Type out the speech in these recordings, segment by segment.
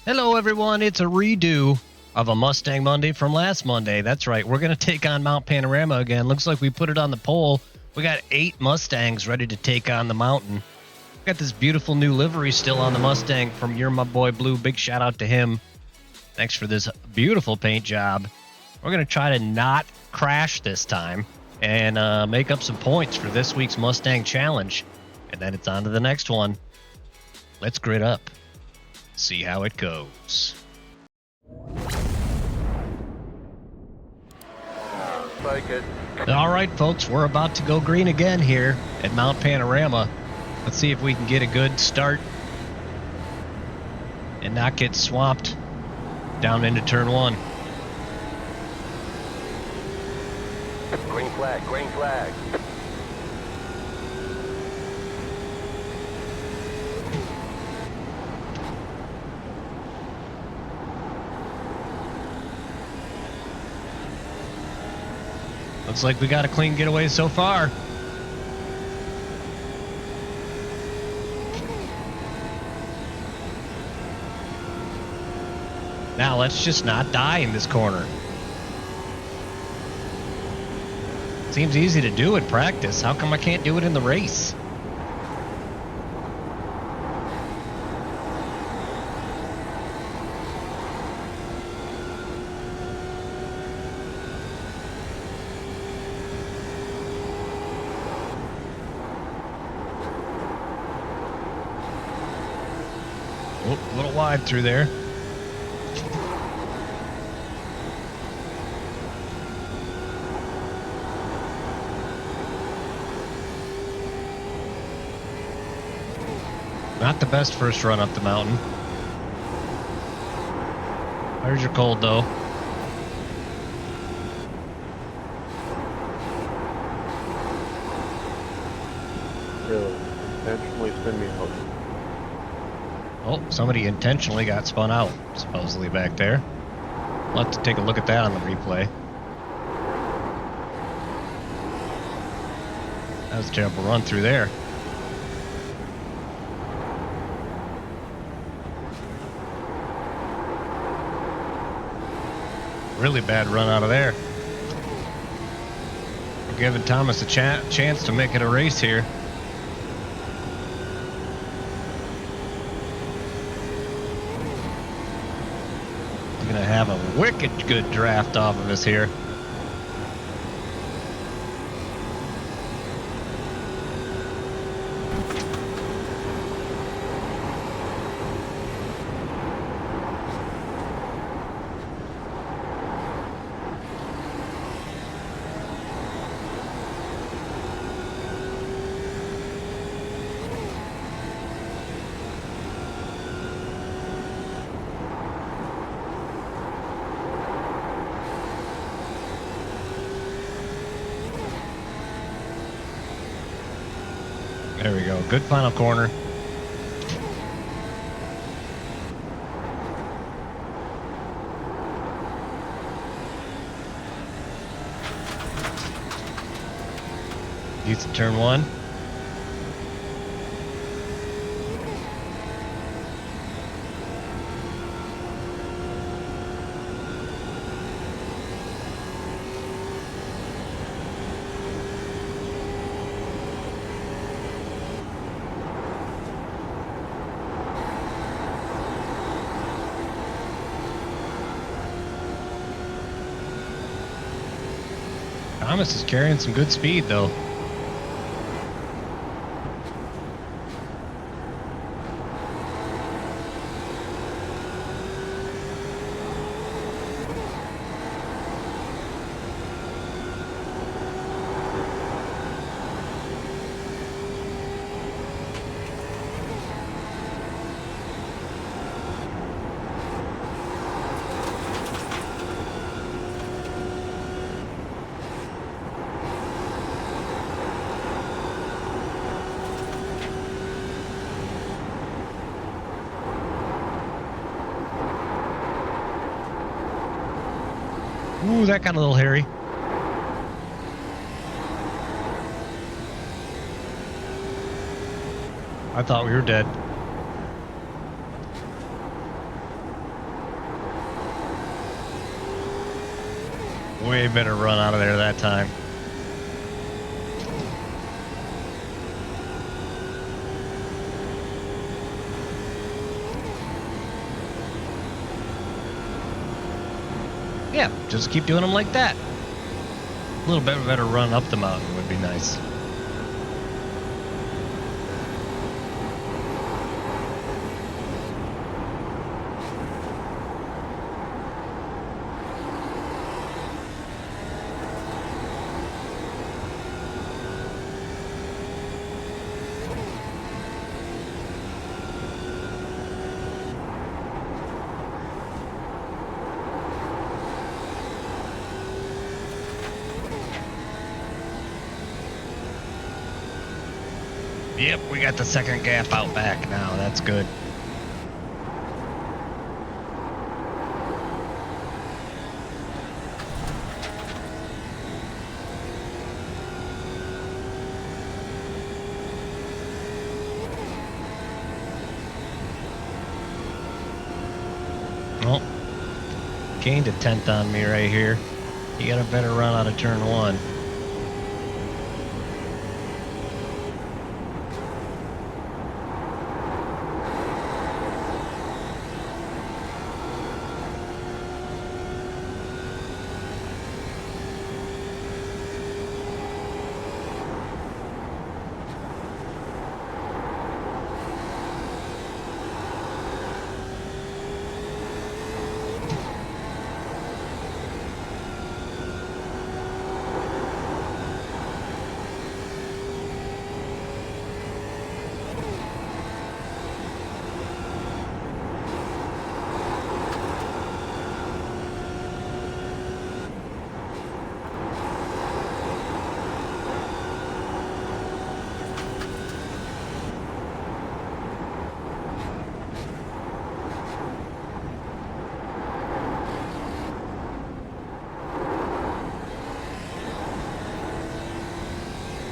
Hello, everyone. It's a redo of a Mustang Monday from last Monday. That's right. We're going to take on Mount Panorama again. Looks like we put it on the poll. We got 8 Mustangs ready to take on the mountain. We got this beautiful new livery still on the Mustang from You're My Boy Blue. Big shout out to him. Thanks for this beautiful paint job. We're going to try to not crash this time and make up some points for this week's Mustang Challenge. And then it's on to the next one. Let's grid up. See how it goes. Like it. All right, folks, we're about to go green again here at Mount Panorama. Let's see if we can get a good start and not get swamped down into turn 1. Green flag, green flag. Looks like we got a clean getaway so far. Now let's just not die in this corner. Seems easy to do in practice. How come I can't do it in the race? Oh, a little wide through there. Not the best first run up the mountain. There's your cold, though. Really, intentionally spin me out. Oh, somebody intentionally got spun out, supposedly back there. We'll have to take a look at that on the replay. That was a terrible run through there. Really bad run out of there. We're giving Thomas a chance to make it a race here. He's gonna have a wicked good draft off of us here. There we go. Good final corner. Decent turn 1. Thomas is carrying some good speed, though. Ooh, that got a little hairy. I thought we were dead. Way better run out of there that time. Yeah, just keep doing them like that. A little bit better run up the mountain would be nice. Yep, we got the second gap out back now. That's good. Well, gained a tenth on me right here. You got a better run out of turn one.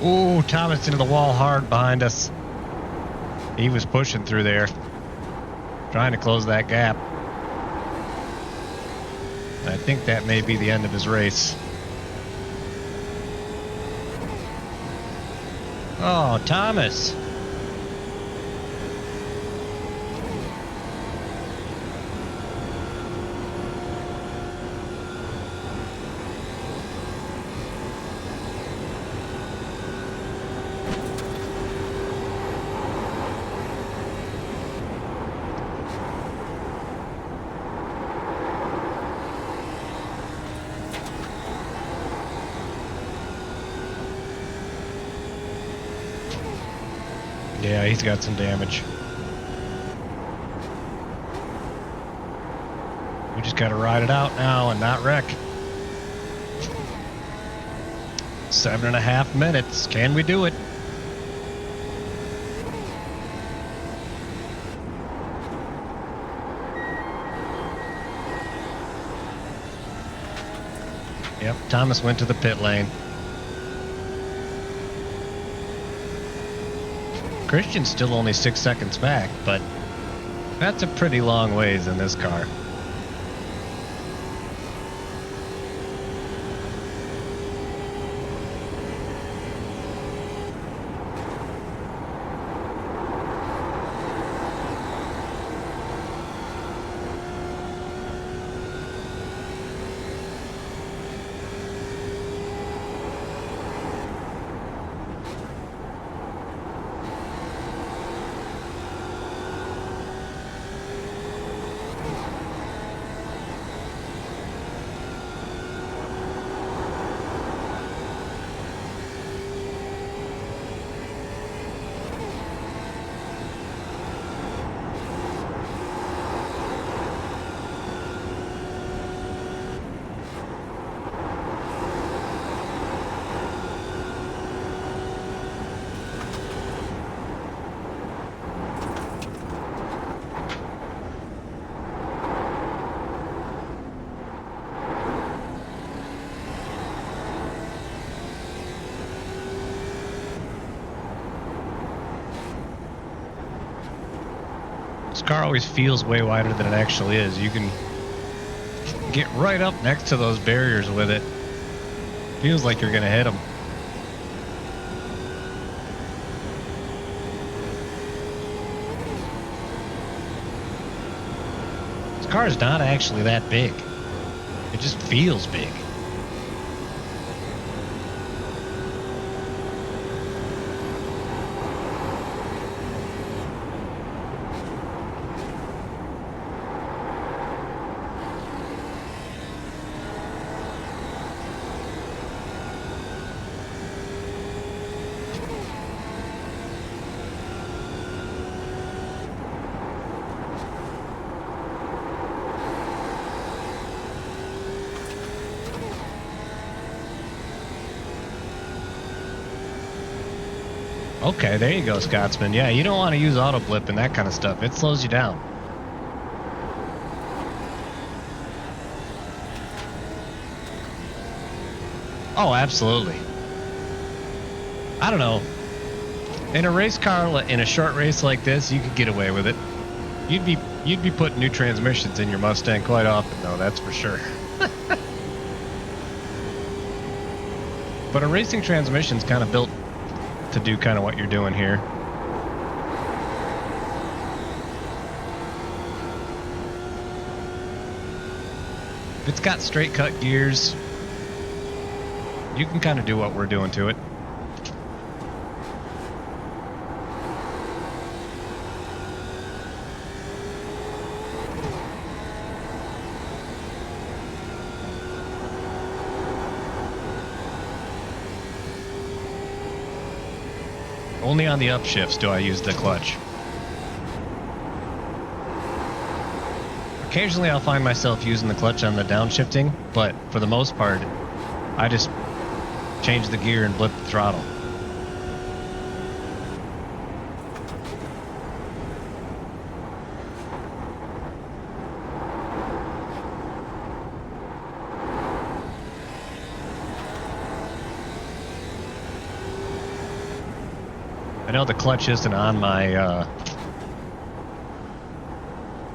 Ooh, Thomas into the wall hard behind us. He was pushing through there, trying to close that gap. I think that may be the end of his race. Oh, Thomas. Yeah, he's got some damage. We just got to ride it out now and not wreck. 7.5 minutes. Can we do it? Yep, Thomas went to the pit lane. Christian's still only 6 seconds back, but that's a pretty long ways in this car. This car always feels way wider than it actually is. You can get right up next to those barriers with it. feels like you're gonna hit them. This car is not actually that big. It just feels big. Okay, there you go, Scotsman. Yeah, you don't want to use auto blip and that kind of stuff. It slows you down. Oh, absolutely. I don't know. In a race car, in a short race like this, you could get away with it. You'd be putting new transmissions in your Mustang quite often, though. That's for sure. But a racing transmission's kind of built to do kind of what you're doing here. If it's got straight cut gears, you can kind of do what we're doing to it. Only on the upshifts do I use the clutch. Occasionally I'll find myself using the clutch on the downshifting, but for the most part, I just change the gear and blip the throttle. I know the clutch isn't on my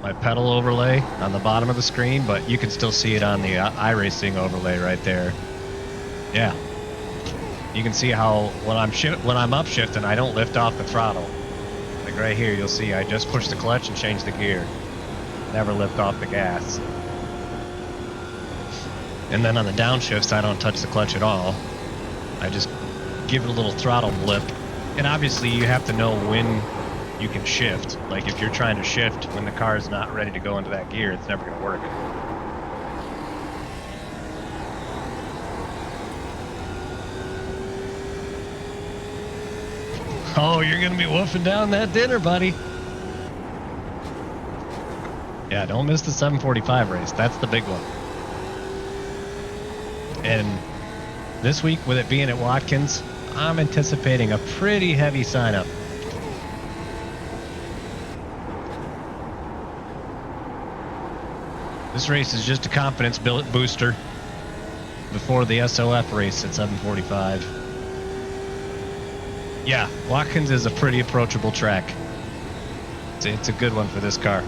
my pedal overlay on the bottom of the screen, but you can still see it on the iRacing overlay right there. Yeah, you can see how when I'm upshifting, I don't lift off the throttle. Like right here, you'll see I just push the clutch and change the gear. Never lift off the gas. And then on the downshifts, I don't touch the clutch at all. I just give it a little throttle blip. And obviously you have to know when you can shift. Like if you're trying to shift when the car is not ready to go into that gear, it's never going to work. Oh, you're going to be woofing down that dinner, buddy. Yeah, don't miss the 745 race. That's the big one. And this week, with it being at Watkins, I'm anticipating a pretty heavy sign-up. This race is just a confidence booster before the SOF race at 745. Yeah, Watkins is a pretty approachable track. It's a good one for this car.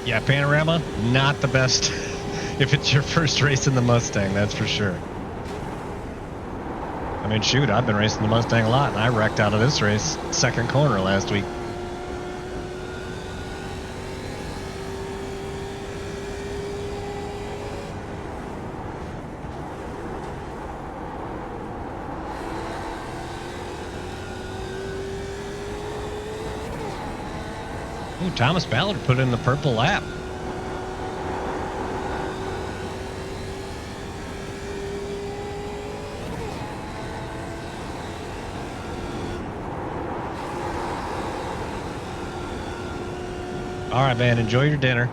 Yeah, Panorama, not the best if it's your first race in the Mustang, that's for sure. I mean, shoot, I've been racing the Mustang a lot, and I wrecked out of this race second corner last week. Ooh, Thomas Ballard put in the purple lap. All right, man, enjoy your dinner.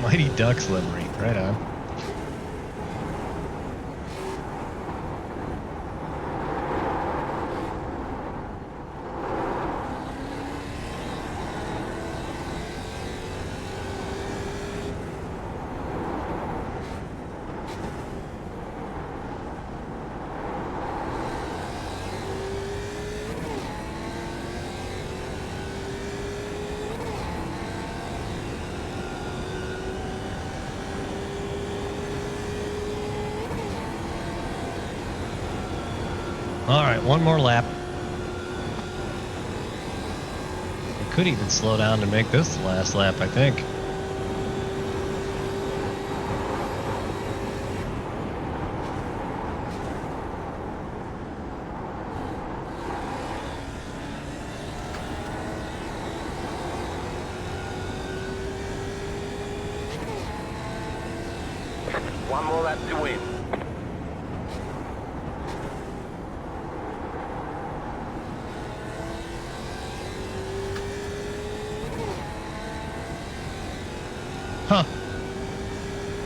Mighty Ducks livery, right on. All right, one more lap. We could even slow down to make this the last lap, I think. One more lap to win. Huh.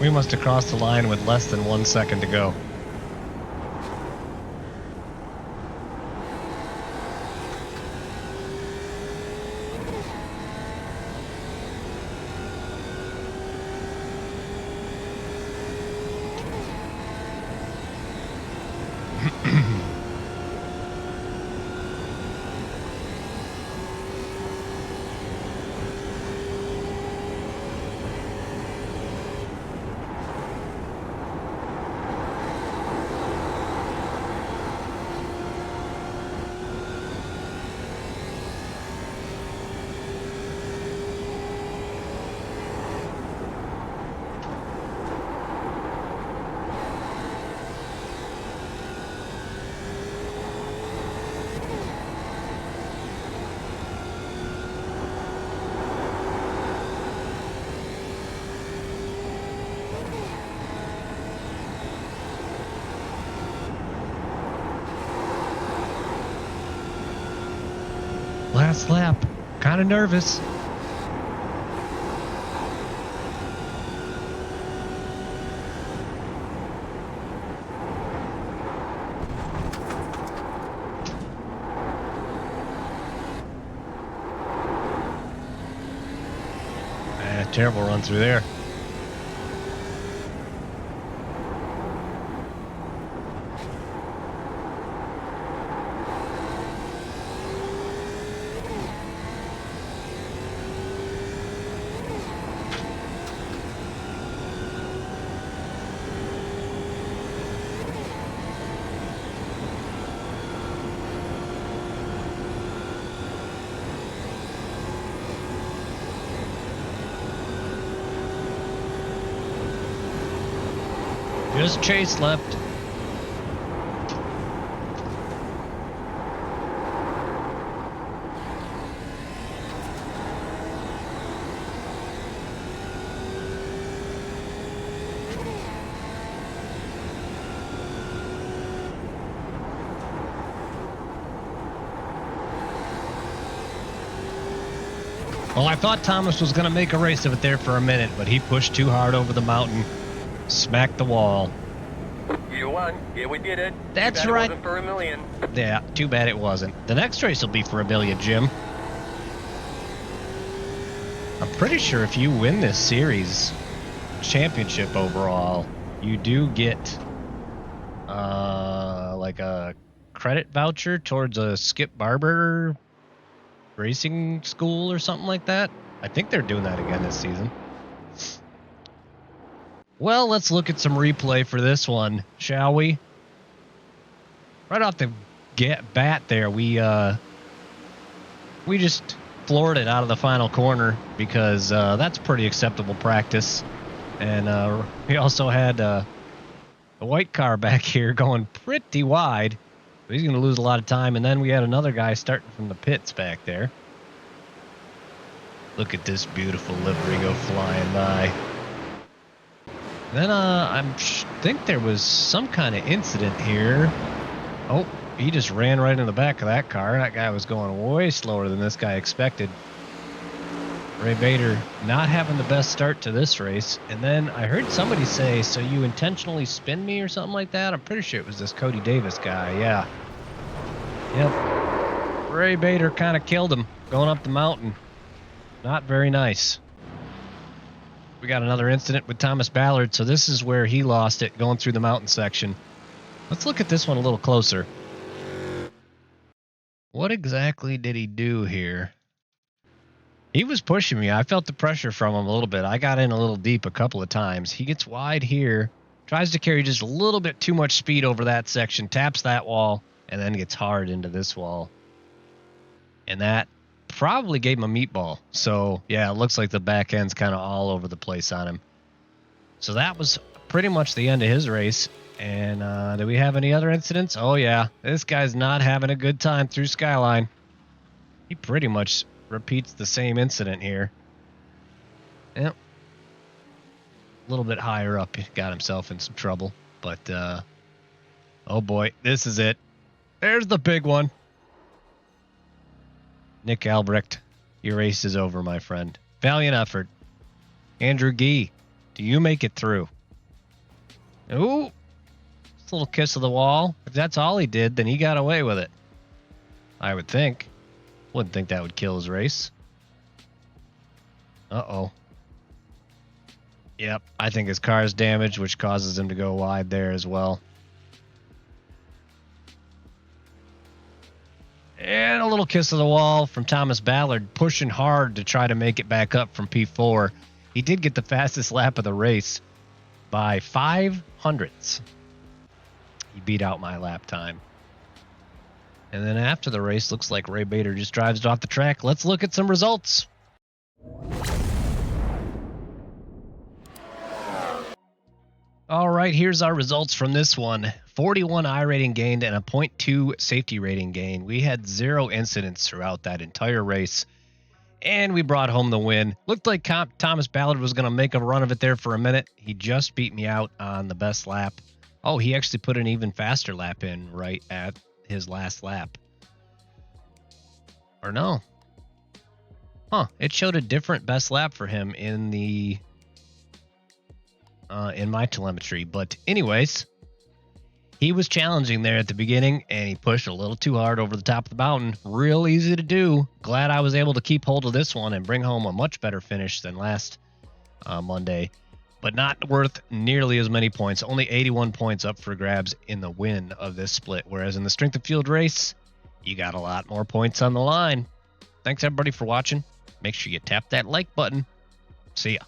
We must have crossed the line with less than 1 second to go. Last lap. Kind of nervous. Terrible run through there. Just Chase left. Well, I thought Thomas was going to make a race of it there for a minute, but he pushed too hard over the mountain. Smacked the wall. You won. Yeah, we did it. That's Too bad right. It wasn't for $1 million. Yeah, too bad it wasn't. The next race will be for $1 million, Jim. I'm pretty sure if you win this series championship overall, you do get like a credit voucher towards a Skip Barber racing school or something like that. I think they're doing that again this season. Well, let's look at some replay for this one, shall we? Right off the bat there, we just floored it out of the final corner because that's pretty acceptable practice. And we also had the white car back here going pretty wide. So he's going to lose a lot of time. And then we had another guy starting from the pits back there. Look at this beautiful livery go flying by. Then I think there was some kind of incident here. Oh, he just ran right in the back of that car. That guy was going way slower than this guy expected. Ray Bader not having the best start to this race. And then I heard somebody say, so you intentionally spin me or something like that? I'm pretty sure it was this Cody Davis guy. Yeah. Yep. Ray Bader kind of killed him going up the mountain. Not very nice. We got another incident with Thomas Ballard, so this is where he lost it going through the mountain section. Let's look at this one a little closer. What exactly did he do here? He was pushing me. I felt the pressure from him a little bit. I got in a little deep a couple of times. He gets wide here, tries to carry just a little bit too much speed over that section, taps that wall, and then gets hard into this wall. And that probably gave him a meatball. So, yeah, it looks like the back end's kind of all over the place on him. So that was pretty much the end of his race. And do we have any other incidents? Oh, yeah. This guy's not having a good time through Skyline. He pretty much repeats the same incident here. Yep. A little bit higher up, he got himself in some trouble. But, oh boy, this is it. There's the big one. Nick Albrecht, your race is over, my friend. Valiant effort. Andrew Gee, do you make it through? Ooh, just a little kiss of the wall. If that's all he did, then he got away with it. I would think. Wouldn't think that would kill his race. Uh-oh. Yep, I think his car's damaged, which causes him to go wide there as well. And a little kiss of the wall from Thomas Ballard, pushing hard to try to make it back up from P4. He did get the fastest lap of the race by 5/100ths. He beat out my lap time. And then after the race, looks like Ray Bader just drives it off the track. Let's look at some results. All right, here's our results from this one. 41 I rating gained and a 0.2 safety rating gain. We had 0 incidents throughout that entire race, and we brought home the win. Looked like Thomas Ballard was going to make a run of it there for a minute. He just beat me out on the best lap. Oh, he actually put an even faster lap in right at his last lap. Or no. Huh, it showed a different best lap for him in the in my telemetry. But anyways, he was challenging there at the beginning, and he pushed a little too hard over the top of the mountain. Real easy to do. Glad I was able to keep hold of this one and bring home a much better finish than last Monday, but not worth nearly as many points. Only 81 points up for grabs in the win of this split, whereas in the strength of field race, you got a lot more points on the line. Thanks everybody for watching. Make sure you tap that like button. See ya.